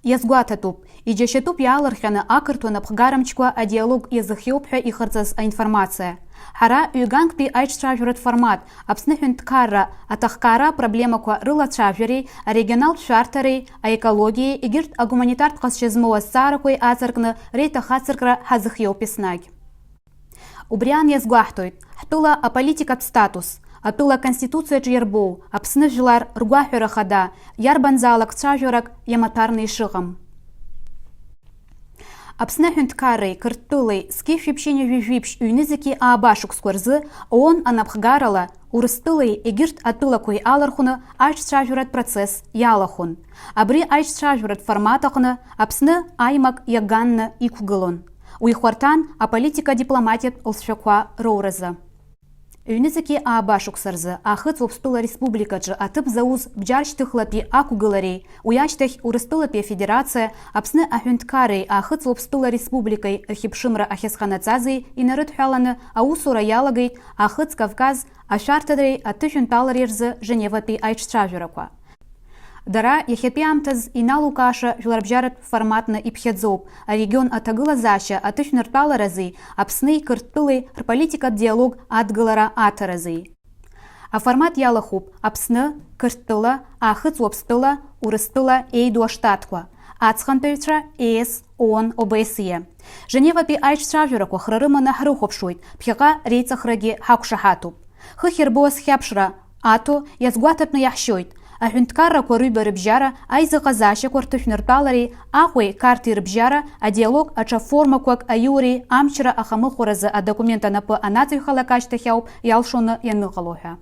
Иазгәаҭатәуп, иџьашьатәуп иаалырҟьаны ақырҭуа напхгарамчқәа адиалог иазыхиоуп ҳәа ихырҵаз аинформациа. Ҳара ҩганктәи аиҿцәажәаратә формат Аԥсны ҳәынҭқарра аҭахкаара проблемақәа рылацәажәареи, арегионалтә шәарҭареи, аекологиеи, егьырҭ агуманитартә ҟазшьа змоу азҵаарақәеи аҵаркны реиҭахацыркра ҳазыхиоуп еснагь. Убри аан иазгәаҳҭоит, ҳтәыла аполитикатә статус, атәыла аконституциаҿы иарбоу Аԥсны жәлар ргәаҳәара хада иарбанзаалак цәажәарак иамаҭәарны ишыҟам. Аԥсны ҳәынҭқарреи, Қырҭтәылеи зқьышәиԥшьыни жәижәиԥшь ҩнызқьи аабашықәсқәа рзы ООН анапхгарала Урыстәылеи егьырҭ атәылақәеи алархәны аиҿцәажәаратә процесс иалахәын. Абри аиҿцәажәаратә формат аҟны Аԥсны аимак иаганны иқәгылон. Уи хәарҭан аполитика-дипломатиатә лҵшәақәа роуразы. Ҩнызқьи аабашықәса рзы Ахыҵ-Уаԥстәыла Республикаҿы аҭыԥ зауз бџьаршьҭыхлатәи ақәгылареи, уи ашьҭахь Урыстәылатәи Афедерациа, Аԥсны аҳәынҭқарреи Ахыҵ-Уаԥстәыла Республикеи рхьыԥшымра ахьазханаҵази инарыдҳәаланы аусура иалагеит Ахыҵ-Кавказ ашәарҭареи аҭыжәынтәалареи рзы Женеватәи аиҿцәажәарақәа. Дара иахьатәи аамҭаз иналукааша жәларбжьаратә форматны иԥхьаӡоуп арегион аҭагылазаашьа аҭышәныртәаларазы Аԥснеи Қырҭтәылеи рполитикатә диалог адгылара аҭаразы. Аформат иалахуп Аԥсны, Қырҭтәыла, Ахыҵ-Уаԥстәыла, Урыстәыла еиду аштатқәа, аҵхантәаҩцәа ЕС, ООН, ОБСЕ. Женеватәи аиҿцәажәарақәа хра рыманы ҳрыхәаԥшуеит, ԥхьаҟа реиҵахрагьы ҳақәшаҳаҭуп. Хыхь ирбоу азхьаԥшра аҭо иазгәаҭатәны иаҳшьоит аҳәынҭқаррақәа рҩба рыбжьара, аизыҟазаашьақәа рҭышәныртәалареи, Аҟәеи Қарҭи рыбжьара адиалог аҽа формақәак аиуреи амчра ахамыхәаразы адокумент анапы анаҵаҩхалак ашьҭахь ауп иалшоны ианыҟало ҳәа.